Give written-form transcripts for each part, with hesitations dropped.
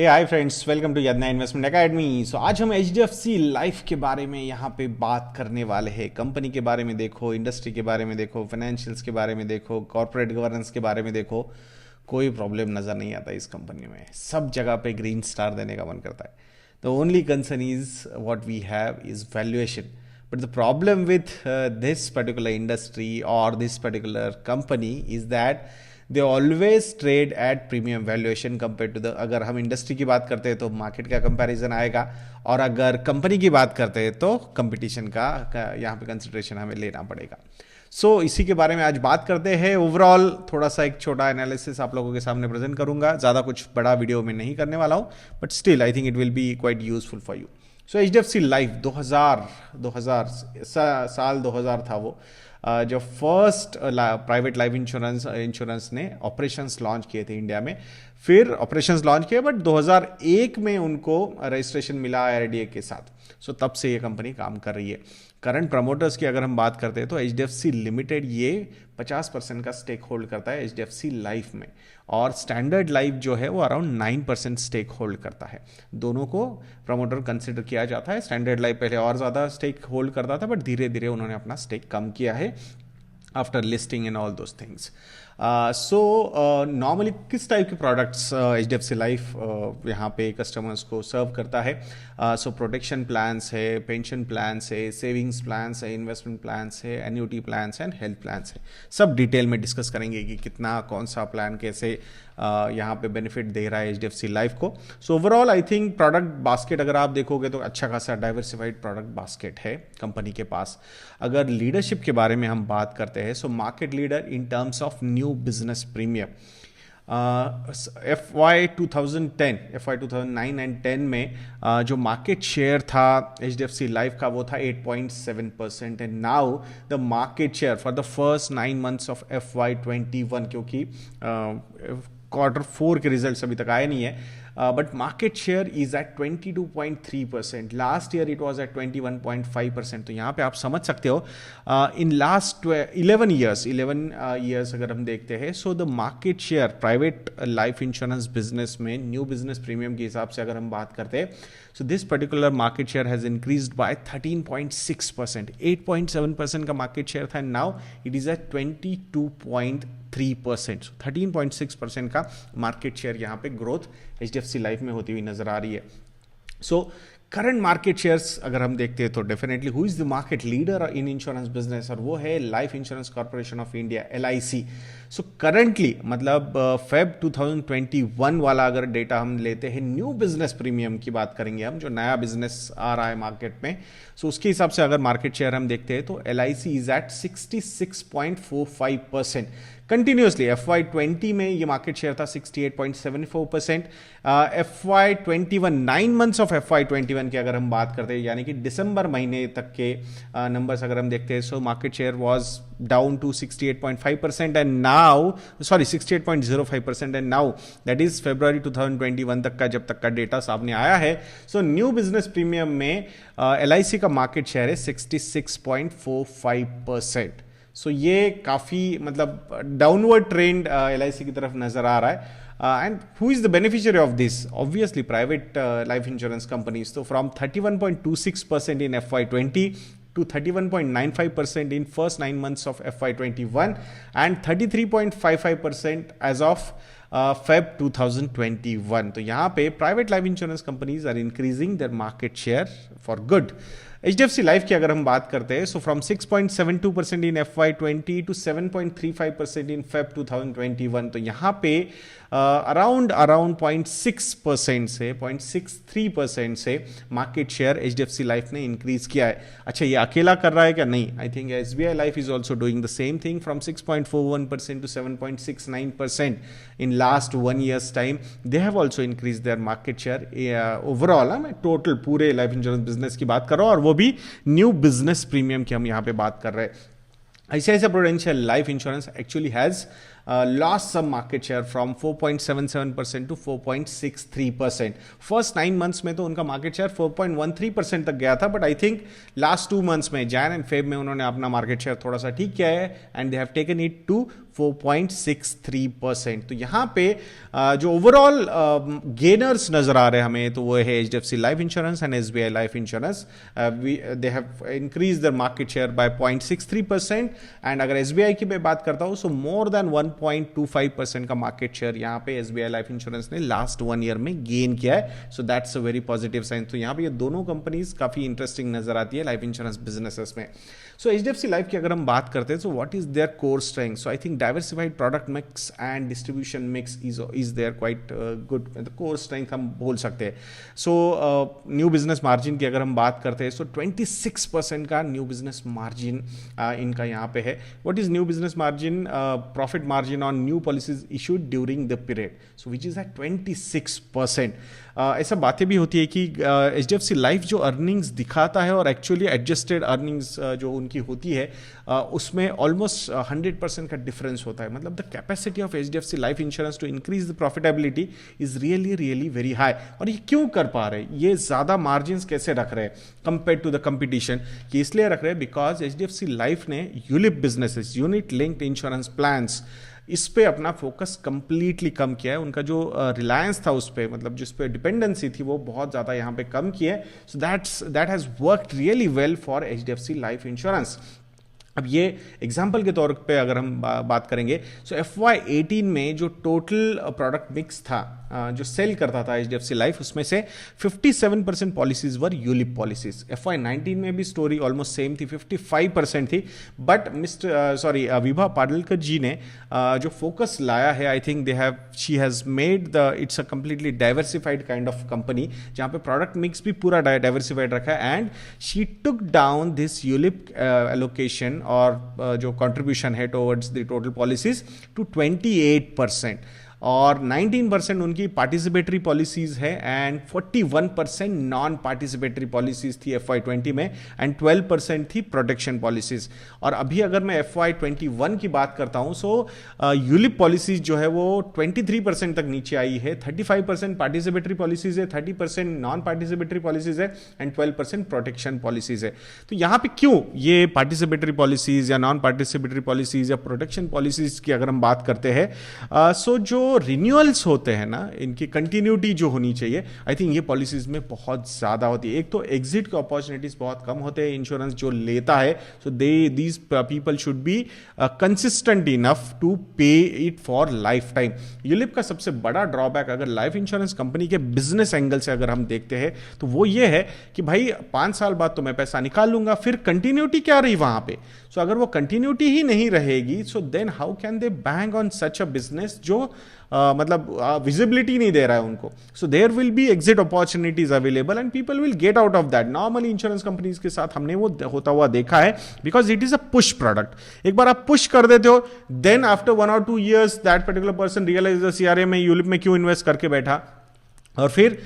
Hi friends, welcome to Yadnya investment academy. So आज हम HDFC life के बारे में यहाँ पे बात करने वाले हैं। कंपनी के बारे में देखो, इंडस्ट्री के बारे में देखो, फाइनेंशियल्स के बारे में देखो, कॉर्पोरेट गवर्नेंस के बारे में देखो। कोई प्रॉब्लम नज़र नहीं आता इस कंपनी में, सब जगह पे ग्रीन स्टार देने का मन करता है। The only concern is what we have is valuation. But the problem with this particular industry और this particular company is that they always trade at premium valuation compare to the, अगर हम industry की बात करते हैं तो market का comparison आएगा, और अगर कंपनी की बात करते हैं तो कंपटीशन का यहाँ पे कंसिडरेशन हमें लेना पड़ेगा। सो इसी के बारे में आज बात करते हैं। ओवरऑल थोड़ा सा एक छोटा एनालिसिस आप लोगों के सामने प्रेजेंट करूंगा। ज़्यादा कुछ बड़ा वीडियो में नहीं करने वाला हूँ, but still I think it will be quite useful for you. So HDFC life 2000 साल 2000 था वो, जो फर्स्ट प्राइवेट लाइफ इंश्योरेंस ने ऑपरेशंस लॉन्च किए थे इंडिया में। फिर ऑपरेशंस लॉन्च किए, बट 2001 में उनको रजिस्ट्रेशन मिला आईआरडीए के साथ। सो तब से ये कंपनी काम कर रही है। करंट प्रमोटर्स की अगर हम बात करते हैं तो एचडीएफसी लिमिटेड ये 50% का स्टेक होल्ड करता है एचडीएफसी लाइफ में, और स्टैंडर्ड लाइफ जो है वो अराउंड 9% स्टेक होल्ड करता है। दोनों को प्रमोटर कंसिडर किया जाता है। स्टैंडर्ड लाइफ पहले और ज़्यादा स्टेक होल्ड करता था, बट धीरे धीरे उन्होंने अपना स्टेक कम किया है after listing and all those things. So normally किस टाइप के products H D F C life यहाँ पे कस्टमर्स को सर्व करता है? सो प्रोटेक्शन प्लान्स है, पेंशन प्लान्स है, सेविंग्स प्लान्स है, इन्वेस्टमेंट प्लान्स है, annuity plans and health plans है। सब डिटेल में डिस्कस करेंगे कि कितना कौन सा प्लान कैसे यहाँ पे बेनिफिट दे रहा है H D F C life को। So overall I think product basket अगर आप देखोगे तो अच्छा खासा डाइवर्सिफाइड प्रोडक्ट बास्केट है कंपनी के पास। अगर लीडरशिप के बारे में हम बात करते हैं, so market leader in terms of new business premium. FY 2009 and 10 में जो मार्केट शेयर था H D F C life का वो था 8.7%, and now the market share for the first 9 months of FY 21, क्योंकि Q4 के रिजल्ट अभी तक आए नहीं है, but market share is at 22.3%। Last year it was at 21.5%। तो यहाँ पे आप समझ सकते हो इन लास्ट 11 ईयर्स अगर हम देखते हैं, so the market share private life insurance business में न्यू बिजनेस प्रीमियम के हिसाब से अगर हम बात करते हैं, so this particular market share has increased by 13.6%। 8.7% का मार्केट शेयर था, and now it is at 22.3%। 13.6% का मार्केट शेयर यहाँ पे ग्रोथ एचडीएफसी लाइफ में होती हुई नजर आ रही है। सो करंट मार्केट शेयर्स अगर हम देखते हैं तो definitely who is the market leader in insurance business, और वो है life insurance corporation of India, LIC। So currently मतलब फेब 2021 वाला अगर डेटा हम लेते हैं, न्यू बिजनेस प्रीमियम की बात करेंगे हम, जो नया बिजनेस आ रहा है मार्केट में, सो उसके हिसाब से अगर मार्केट शेयर हम देखते हैं तो LIC is at 66.45%। Continuously FY 20 में ये मार्केट शेयर था 68.74%। FY 21 9 months ऑफ FY 21 की अगर हम बात करते हैं, यानी कि दिसंबर महीने तक के नंबर्स अगर हम देखते हैं, so market share was down to 68.5%, and now 68.05%, and now that is फरवरी 2021 तक का, जब तक का डेटा सामने आया है। सो न्यू बिजनेस प्रीमियम में LIC का मार्केट शेयर है 66.45%। सो ये काफ़ी मतलब डाउनवर्ड ट्रेंड LIC की तरफ नजर आ रहा है। And who is the beneficiary of this? Obviously private life insurance companies. तो from 31.26% in FY 20 to 31.95% in first 9 months of FY 21, and 33.55% as of Feb 2021. तो यहाँ पे private life insurance companies are increasing their market share for good. HDFC life की अगर हम बात करते हैं, so from 6.72% in FY 20 to 7.35% in Feb 2021। तो यहाँ पे अराउंड 0.6% से 0.63% से मार्केट शेयर HDFC लाइफ ने इंक्रीज किया है। अच्छा, ये अकेला कर रहा है क्या? नहीं, I think SBI life is also doing the same thing from 6.41% to 7.69% in last 1 year's time. They have also increase their market share overall. मैं टोटल पूरे लाइफ इंश्योरेंस बिजनेस की बात कर रहा हूँ, और वो भी न्यू बिजनेस प्रीमियम की हम यहाँ पे बात कर रहे हैं। ICICI Prudential Life Insurance actually has lost some market share from 4.77% to 4.63%. First 9 months में तो उनका मार्केट शेयर 4.13% तक गया था, but I think last 2 months में जैन एंड फेब में उन्होंने अपना मार्केट शेयर थोड़ा सा ठीक किया है and they have taken it to 4.63%. तो यहाँ पे जो ओवरऑल गेनर्स नजर आ रहे हैं हमें, तो वो है HDFC life insurance and SBI life insurance. They have increase their market share by 0.63%. And अगर SBI की मैं बात करता हूँ, सो मोर देन 1.25% का मार्केट शेयर यहाँ पे SBI लाइफ इंश्योरेंस ने लास्ट 1 ईयर में गेन किया है. So that's a very positive sign. तो यहाँ पे ये दोनों कंपनीज काफी इंटरेस्टिंग नजर आती है लाइफ इंश्योरेंस बिजनेसेस में. सो HDFC लाइफ की अगर हम बात करते हैं, so what is their core strength? So I think diversified product mix and distribution mix is their quite good. Core strength हम बोल सकते हैं. सो न्यू बिजनेस मार्जिन की अगर हम बात करते हैं, सो 26% का न्यू बिजनेस मार्जिन इनका यहाँ पे है. What is new business margin? Profit margin on new policies issued during the period, so which is at 26%. ऐसा बातें भी होती है कि HDFC लाइफ जो अर्निंग्स दिखाता है और एक्चुअली एडजस्टेड अर्निंग्स जो उनकी होती है, उसमें ऑलमोस्ट 100% का डिफरेंस होता है. मतलब the capacity of HDFC life insurance to increase the profitability is really really very high. और ये क्यों कर पा रहे हैं, ये ज़्यादा मार्जिन कैसे रख रहे हैं कंपेयर टू द कंपटीशन? कि इसलिए रख रहे हैं बिकॉज HDFC लाइफ ने ULIP businesses, unit linked insurance plans, इस पे अपना फोकस कंप्लीटली कम किया है. उनका जो रिलायंस था उस पे, मतलब जिस पे डिपेंडेंसी थी, वो बहुत ज़्यादा यहाँ पे कम किया है. So that has worked really well for HDFC life insurance. अब ये एग्जाम्पल के तौर पे अगर हम बात करेंगे, सो FY18 में जो टोटल प्रोडक्ट मिक्स था जो सेल करता था HDFC लाइफ, उसमें से 57% पॉलिसीज वर यूलिप पॉलिसीज. FY19 में भी स्टोरी ऑलमोस्ट सेम थी, 55% थी. बट विभा पाडलकर जी ने जो फोकस लाया है, I think she has made it's a completely diversified kind of company, जहाँ पे प्रोडक्ट मिक्स भी पूरा डाइवर्सिफाइड रखा है. And she took down this ULIP allocation और जो कंट्रीब्यूशन है towards the total policies to 28%. और 19% उनकी पार्टिसिपेटरी पॉलिसीज है एंड 41% नॉन पार्टिसिपेटरी पॉलिसीज थी FY20 में एंड 12% थी प्रोटेक्शन पॉलिसीज. और अभी अगर मैं FY21 की बात करता हूं, सो यूलिप पॉलिसीज जो है वो 23% तक नीचे आई है. 35% पार्टिसिपेटरी पॉलिसीज है, 30% नॉन पार्टिसिपेटरी पॉलिसीज है एंड 12% प्रोटेक्शन पॉलिसीज है. तो यहां पे क्यों ये पार्टिसिपेटरी पॉलिसीज या नॉन पार्टिसिपेटरी पॉलिसीज या प्रोटेक्शन पॉलिसीज की अगर हम बात करते हैं, सो जो रिन्यूअल्स होते हैं ना, इनकी कंटिन्यूटी जो होनी चाहिए, आई थिंक ये पॉलिसीज में बहुत ज्यादा होती है. एक तो एग्जिट के अपॉर्चुनिटीज बहुत कम होते हैं इंश्योरेंस जो लेता है, so these people should be consistent enough to pay it for life time. ULIP का सबसे बड़ा ड्रॉबैक अगर लाइफ इंश्योरेंस कंपनी के बिजनेस एंगल से अगर हम देखते हैं, तो वो ये है कि भाई 5 साल बाद तो मैं पैसा निकाल लूंगा, फिर कंटिन्यूटी क्या रही वहां पे? सो अगर वो कंटिन्यूटी ही नहीं रहेगी, so then how can they bank on such a business जो मतलब विजिबिलिटी नहीं दे रहा है उनको. So there will be exit opportunities available and people will get out of that. Normally insurance companies के साथ हमने वो होता हुआ देखा है, because it is a push product. एक बार आप पुश कर देते हो, then after 1 or 2 years that particular person realise CRA में यूलिप में क्यों इन्वेस्ट करके बैठा, और फिर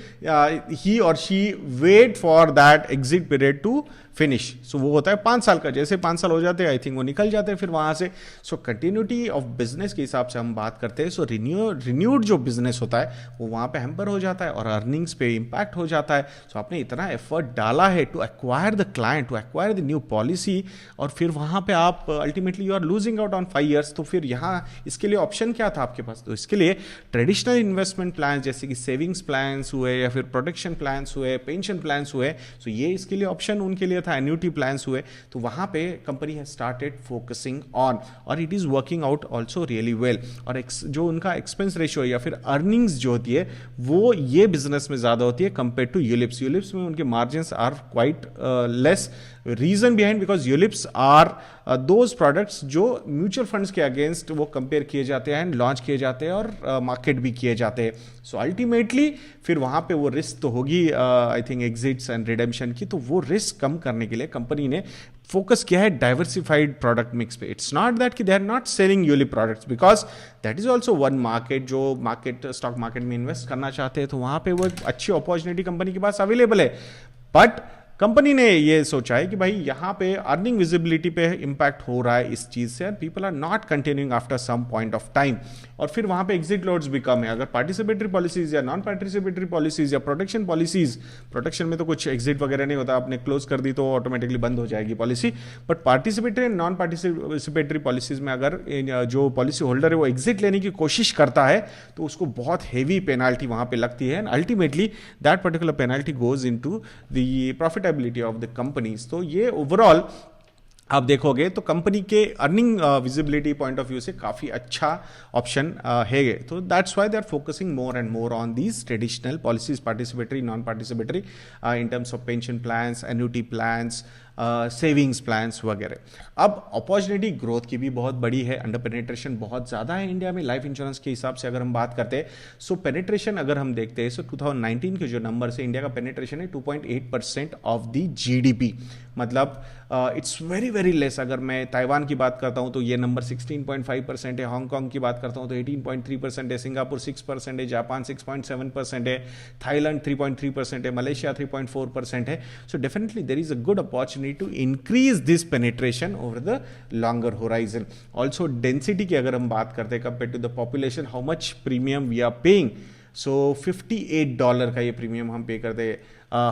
ही और she wait for that exit period to finish. So वो होता है 5 साल का. जैसे 5 साल हो जाते हैं, आई थिंक वो निकल जाते हैं फिर वहां से. सो कंटिन्यूटी ऑफ बिजनेस के हिसाब से हम बात करते हैं, सो रिन्यूड जो बिजनेस होता है वो वहां पे हैम्पर हो जाता है और अर्निंग्स पे इंपैक्ट हो जाता है. सो आपने इतना एफर्ट डाला है to acquire the client, to acquire the new policy, और फिर वहां पे आप ultimately you are losing out on 5 years. तो फिर यहाँ इसके लिए ऑप्शन क्या था आपके पास? तो इसके लिए ट्रेडिशनल इन्वेस्टमेंट प्लान जैसे कि सेविंग्स प्लान्स हुए या फिर प्रोटेक्शन प्लान्स हुए, पेंशन प्लान्स हुए, सो ये इसके लिए ऑप्शन उनके लिए था. एन्यूटी प्लान्स हुए, तो वहां पे company has started focusing on, और it is working out also really well. और जो उनका एक्सपेंस रेशियो या फिर अर्निंग्स जो होती है वो ये बिजनेस में ज्यादा होती है कंपेयर टू यूलिप्स. यूलिप्स में उनके margins are quite less. Reason behind because ULIPs are those products जो म्यूचुअल फंड्स के अगेंस्ट वो कंपेयर किए जाते हैं, लॉन्च किए जाते हैं और मार्केट भी किए जाते हैं. सो अल्टीमेटली फिर वहां पे वो रिस्क तो होगी I think exits and redemption की. तो वो रिस्क कम करने के लिए कंपनी ने फोकस किया है डाइवर्सिफाइड प्रोडक्ट मिक्स पे. इट्स नॉट दैट कि they are not selling ULIP products, because that is also one market. जो स्टॉक मार्केट में इन्वेस्ट करना चाहते हैं, तो वहां पे वो अच्छी अपॉर्चुनिटी कंपनी के पास अवेलेबल है. बट कंपनी ने ये सोचा है कि भाई यहाँ पे अर्निंग विजिबिलिटी पे इम्पैक्ट हो रहा है इस चीज़ से, and people are not continuing after some point of time, और फिर वहाँ पे एग्जिट लोड्स भी कम है। अगर पार्टिसिपेटरी पॉलिसीज या नॉन पार्टिसिपेटरी पॉलिसीज या प्रोटेक्शन पॉलिसीज, प्रोटेक्शन में तो कुछ एग्जिट वगैरह नहीं होता, आपने क्लोज कर दी तो ऑटोमेटिकली बंद हो जाएगी policy, but participatory and non participatory policies में अगर जो पॉलिसी होल्डर है वो एग्जिट लेने की कोशिश करता है तो उसको बहुत हेवी पेनाल्टी वहाँ पे लगती है, and ultimately that particular penalty goes into the profitability of the companies. तो ये ओवरऑल आप देखोगे तो कंपनी के earning visibility point of view से काफ़ी अच्छा ऑप्शन है। तो that's why they are focusing more and more on these traditional policies, participatory, non participatory, in terms of pension plans, annuity plans, savings plans वगैरह। अब opportunity growth की भी बहुत बड़ी है, अंडर पेनिट्रेशन बहुत ज़्यादा है इंडिया में लाइफ इंश्योरेंस के हिसाब से अगर हम बात करते हैं। सो पेनिट्रेशन अगर हम देखते हैं, सो 2019 के जो नंबर से इंडिया का पेनिट्रेशन है 2.8% ऑफ द जीडीपी, मतलब इट्स वेरी वेरी लेस। अगर मैं ताइवान की बात करता हूँ तो ये नंबर 16.5% है, हांगकॉन्ग की बात करता हूँ तो 18.3% है, सिंगापुर 6% है, जापान 6.7% है, थाईलैंड 3.3% है, मलेशिया 3.4% है। So definitely there is a good opportunity to increase this penetration over the longer horizon. Also density की अगर हम बात करते हैं compared to the population, how much premium we are paying, so $58 का ये प्रीमियम हम पे करते हैं।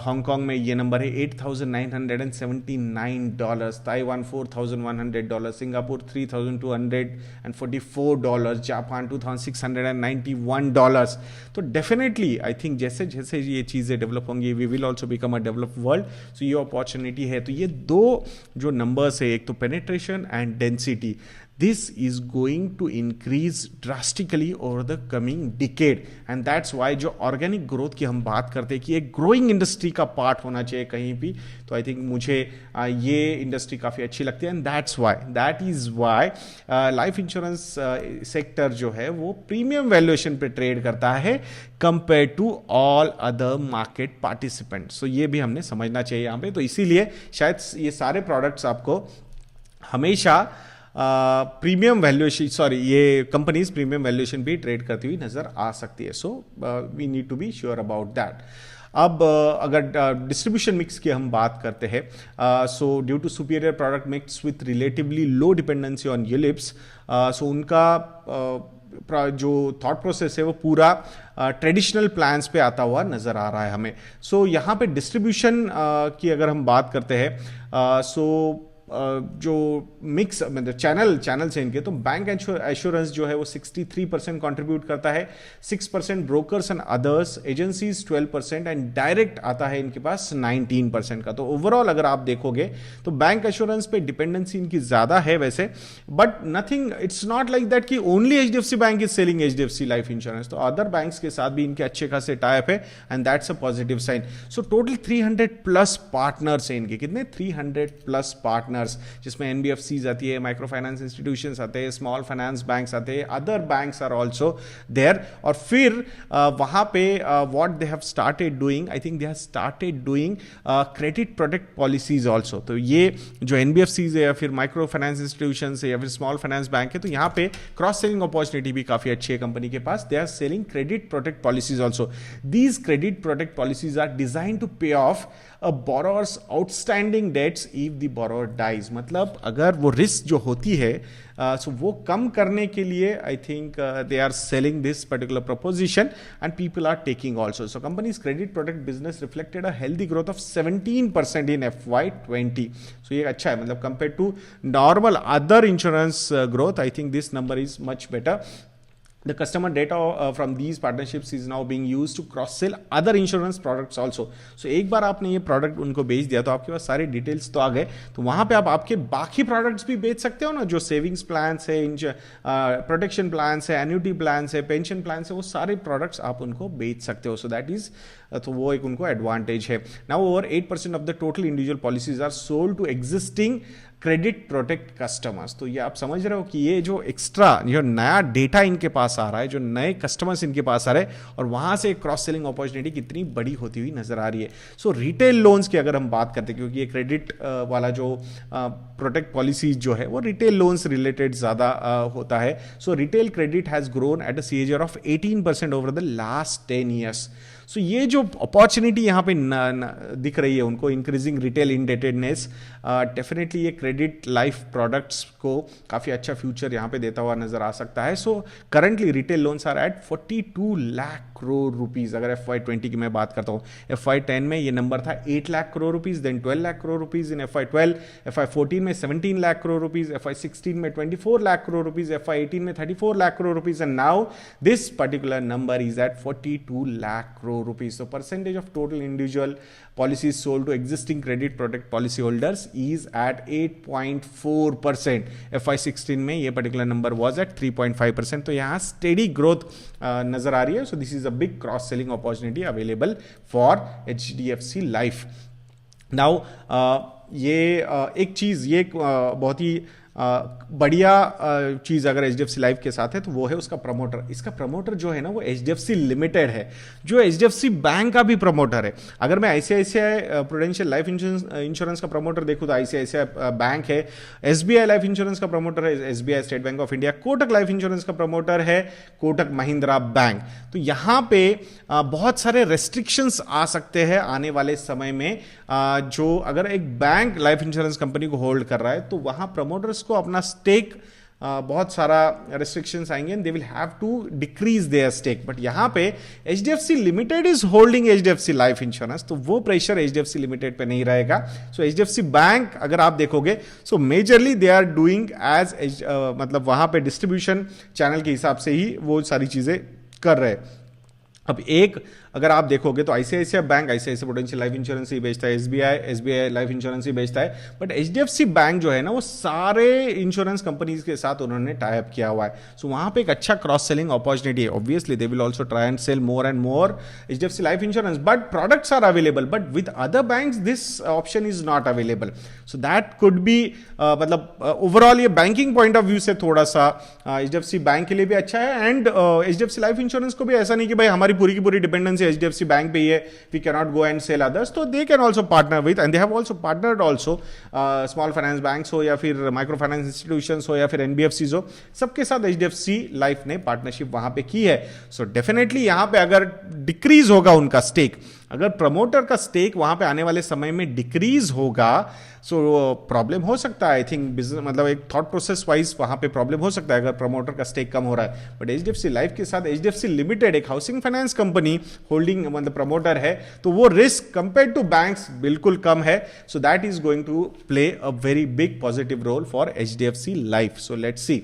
हांगकॉन्ग में ये नंबर है $8,979, ताइवान $4,100, सिंगापुर $3,244, जापान $2,691। तो डेफिनेटली आई थिंक जैसे जैसे ये चीज़ें डेवलप होंगी we will also become a developed world. So ये अपॉर्चुनिटी है। तो ये दो जो नंबर्स है, एक तो penetration and density, this is going to increase drastically over the coming decade, and that's why जो ऑर्गेनिक ग्रोथ की हम बात करते हैं कि एक ग्रोइंग इंडस्ट्री का पार्ट होना चाहिए कहीं भी, तो आई थिंक मुझे ये इंडस्ट्री काफ़ी अच्छी लगती है, and that is why life insurance sector जो है वो प्रीमियम वैल्यूएशन पे ट्रेड करता है compare to all other market participants. So ये भी हमने समझना चाहिए यहाँ पे। तो इसीलिए शायद ये सारे प्रोडक्ट्स आपको हमेशा प्रीमियम वैल्यूएशन, ये कंपनीज प्रीमियम वैल्यूएशन भी ट्रेड करती हुई नजर आ सकती है। So we need to be sure about that. अब अगर डिस्ट्रीब्यूशन मिक्स की हम बात करते हैं, so due to superior product mix with relatively low dependency on ULIPs, so उनका जो थॉट प्रोसेस है वो पूरा ट्रेडिशनल प्लान्स पे आता हुआ नजर आ रहा है हमें। सो यहाँ पे डिस्ट्रीब्यूशन की अगर हम बात करते हैं, सो जो मिक्स मतलब चैनल से इनके, तो बैंक एश्योरेंस जो है वो 63% कंट्रीब्यूट करता है, 6% brokers and others, agencies 12%, and direct आता है इनके पास 19% का। तो ओवरऑल अगर आप देखोगे तो बैंक एश्योरेंस पे डिपेंडेंसी इनकी ज्यादा है वैसे, but nothing, it's not like that कि only HDFC bank is selling HDFC life insurance, तो अदर बैंक्स के साथ भी इनके अच्छे खासे टाइप है, and that's a positive sign. So total 300+ partners है इनके, कितने 300+ पार्टनर्स, जिसमें एनबीएफसीज आती है, माइक्रो फाइनेंस इंस्टीट्यूशंस आते हैं, स्मॉल फाइनेंस बैंक्स आते हैं, other banks are also there. और फिर वहां पे what they have started doing, I think they have started doing credit protect policies also. तो ये जो एनबीएफसीज है या फिर माइक्रो फाइनेंस इंस्टीट्यूशंस है या फिर स्मॉल फाइनेंस बैंक है, तो यहाँ पे क्रॉस सेलिंग अपॉर्चुनिटी भी काफी अच्छी है कंपनी के पास। They are selling credit protect policies also. These credit protect policies are design to pay off a borrower's outstanding debts if the borrower dies, मतलब अगर वो रिस्क जो होती है सो वो कम करने के लिए I think they are selling this particular proposition and people are taking also. So companies credit protect business reflected a healthy growth of 17% in FY20। So ये अच्छा है, मतलब compare to normal other insurance growth, I think this number is much better. The customer data from these partnerships is now being used to cross-sell other insurance products also. So एक बार आपने ये product उनको बेच दिया तो आपके पास सारे details तो आ गए, तो वहाँ पे आप आपके बाकी प्रोडक्ट्स भी बेच सकते हो ना, जो सेविंग्स प्लान्स है, प्रोटेक्शन प्लान्स है, एन्युटी प्लान्स है, पेंशन प्लान्स है, वो सारे प्रोडक्ट्स आप उनको बेच सकते हो। सो दैट इज, तो वो एक उनको एडवांटेज है। Now over 8% of the total individual policies are sold to existing credit protect customers. तो ये आप समझ रहे हो कि ये जो एक्स्ट्रा जो नया डेटा इनके पास आ रहा है, जो नए कस्टमर्स इनके पास आ रहे हैं, और वहां से क्रॉस सेलिंग अपॉर्चुनिटी कितनी बड़ी होती हुई नजर आ रही है। सो रिटेल लोन्स की अगर हम बात करते हैं, क्योंकि ये क्रेडिट वाला जो प्रोटेक्ट पॉलिसीज जो है वो रिटेल लोन्स रिलेटेड ज्यादा होता है। So retail credit has grown at a CAGR of 18% over the last 10 years. So ये जो अपॉर्चुनिटी यहाँ पे दिख रही है उनको, इंक्रीजिंग रिटेल इंडेटेडनेस, डेफिनेटली ये क्रेडिट लाइफ प्रोडक्ट्स को काफ़ी अच्छा फ्यूचर यहाँ पे देता हुआ नजर आ सकता है। So currently retail loans are at 42 lakh crore rupees. अगर FY20 की मैं बात करता हूँ, FY10 में ये नंबर था 8 lakh crore rupees, then 12 lakh crore rupees in FY12, FY14 में 17 लाख करोड़ रुपीज, FY16 में 24 लाख करोड़ रुपीज, FY18 में 34 lakh crore rupees, and now this particular number is at 42 lakh crore rupees. So percentage of total individual policies sold to existing credit product policy holders is at 8.4%. FY16 में ये particular number was at 3.5%. तो यहाँ steady growth नजर आ रही है. So this is a big cross selling opportunity available for HDFC Life. Now ये एक चीज, ये बहुत ही बढ़िया चीज अगर HDFC लाइफ के साथ है तो वो है उसका प्रमोटर। इसका प्रमोटर जो है ना वो HDFC लिमिटेड है, जो HDFC बैंक का भी प्रमोटर है। अगर मैं ICICI प्रूडेंशियल लाइफ इंश्योरेंस का प्रमोटर देखूँ तो ICICI बैंक है, SBI लाइफ इंश्योरेंस का प्रमोटर है SBI state bank of India, Kotak life insurance का प्रमोटर है कोटक महिंद्रा बैंक। तो यहाँ पे बहुत सारे रेस्ट्रिक्शंस आ सकते हैं आने वाले समय में। जो अगर एक बैंक लाइफ इंश्योरेंस कंपनी को होल्ड कर रहा है तो वहां प्रमोटर्स को अपना स्टेक बहुत सारा रेस्ट्रिक्शंस आएंगे and they will have to decrease their stake. But यहां पे HDFC limited is holding HDFC life insurance, तो वो प्रेशर HDFC लिमिटेड पे नहीं रहेगा। सो HDFC बैंक अगर आप देखोगे so majorly they are doing as मतलब वहां पे डिस्ट्रीब्यूशन चैनल के हिसाब से ही वो सारी चीजें कर रहे हैं। अब एक अगर आप देखोगे तो ICICI bank ICICI prudential life insurance ही बेचता है, SBI लाइफ इंश्योरेंस ही बेचता है, बट HDFC बैंक जो है ना वो सारे इंश्योरेंस कंपनीज के साथ उन्होंने टाई अप किया हुआ है। सो वहां पे एक अच्छा क्रॉस सेलिंग अपॉर्चुनिटी है। Obviously they will also try and sell more and more HDFC life insurance, but products are available, but with other banks this option is not available. So that could be मतलब overall ये banking point of view से थोड़ा सा HDFC bank के लिए भी अच्छा है, एंड HDFC लाइफ इंश्योरेंस को भी ऐसा नहीं कि भाई हमारी पूरी की पूरी डिपेंडेंसी HDFC बैंक पे ही है, we can not go and sell others. तो they can also partner with, and they have also partnered also small finance banks हो या फिर माइक्रो फाइनेंस इंस्टीट्यूशंस हो या फिर NBFCs हो, सबके साथ HDFC लाइफ ने पार्टनरशिप वहां पे की है। सो डेफिनेटली यहां पे अगर डिक्रीज होगा उनका स्टेक, अगर प्रमोटर का स्टेक वहां पे आने वाले समय में डिक्रीज होगा, सो प्रॉब्लम हो सकता है। आई थिंक बिजनेस मतलब एक थॉट प्रोसेस वाइज वहां पे प्रॉब्लम हो सकता है अगर प्रमोटर का स्टेक कम हो रहा है। बट HDFC लाइफ के साथ HDFC लिमिटेड एक हाउसिंग फाइनेंस कंपनी होल्डिंग मतलब प्रमोटर है, तो वो रिस्क कंपेयर टू बैंक्स बिल्कुल कम है। So that is going to play a very big positive role for HDFC life. So let's see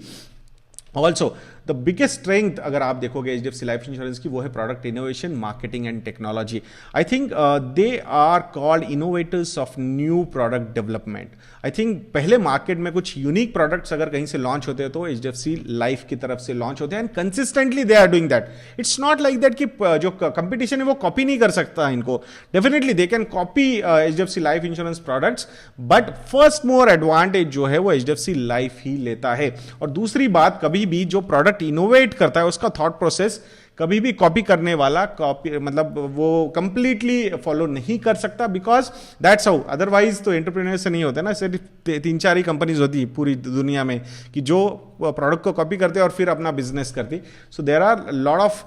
also the biggest strength अगर आप देखोगे HDFC लाइफ इंश्योरेंस की, वो है product innovation, marketing and technology. I think they are called innovators of new product development. I think पहले market में कुछ unique products अगर कहीं से लॉन्च होते हैं तो HDFC लाइफ की तरफ से लॉन्च होते हैं, and consistently they are doing that. It's not like that कि जो कंपटीशन है वो कॉपी नहीं कर सकता इनको, definitely they can copy HDFC life insurance products, but first more advantage जो है वो HDFC लाइफ ही लेता है। और दूसरी बात, कभी भी जो प्रोडक्ट इनोवेट करता है उसका थॉट प्रोसेस कभी भी कॉपी करने वाला कॉपी मतलब वो कंप्लीटली फॉलो नहीं कर सकता, बिकॉज दैट्स हाउ। अदरवाइज तो एंटरप्रेन्योर से नहीं होता ना, सिर्फ 3-4 ही कंपनीज होती है पूरी दुनिया में कि जो प्रोडक्ट को कॉपी करते हैं और फिर अपना बिजनेस करती। So there are lot of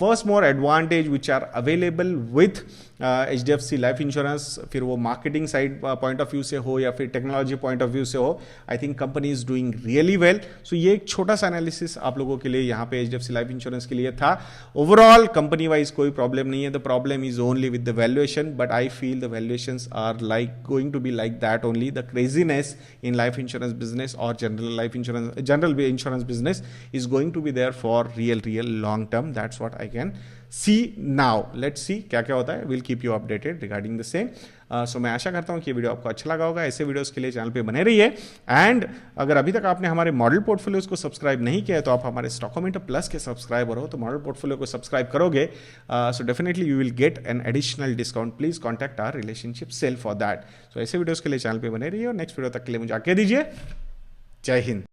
first more advantage which are available with HDFC life insurance, फिर वो marketing side point of view से हो या फिर टेक्नोलॉजी पॉइंट ऑफ व्यू से हो। I think company is doing really well. So ये एक छोटा सा एनालिसिस आप लोगों के लिए यहाँ पे HDFC लाइफ इंश्योरेंस के लिए था। ओवरऑल कंपनी वाइज कोई प्रॉब्लम नहीं है, the problem is only with the valuation, but I feel the valuations are like going to be like that only. The craziness in life insurance business और general insurance business is going to be there for real long term. That's what I can see now. Let's see क्या क्या होता है, we'll keep you updated regarding the same. सो मैं आशा करता हूँ कि ये वीडियो आपको अच्छा लगा होगा। ऐसे वीडियोस के लिए चैनल पे बने रहिए। एंड अगर अभी तक आपने हमारे मॉडल पोर्टफोलियोज को सब्सक्राइब नहीं किया है तो आप हमारे स्टॉक मोमेंटम प्लस के सब्सक्राइबर हो, तो मॉडल पोर्टफोलियो को सब्सक्राइब करोगे so definitely you will get an additional discount. Please contact our relationship cell for that. So ऐसे वीडियोस के लिए चैनल पे बने रहिए और नेक्स्ट वीडियो तक के लिए मुझे आज्ञा दीजिए। जय हिंद।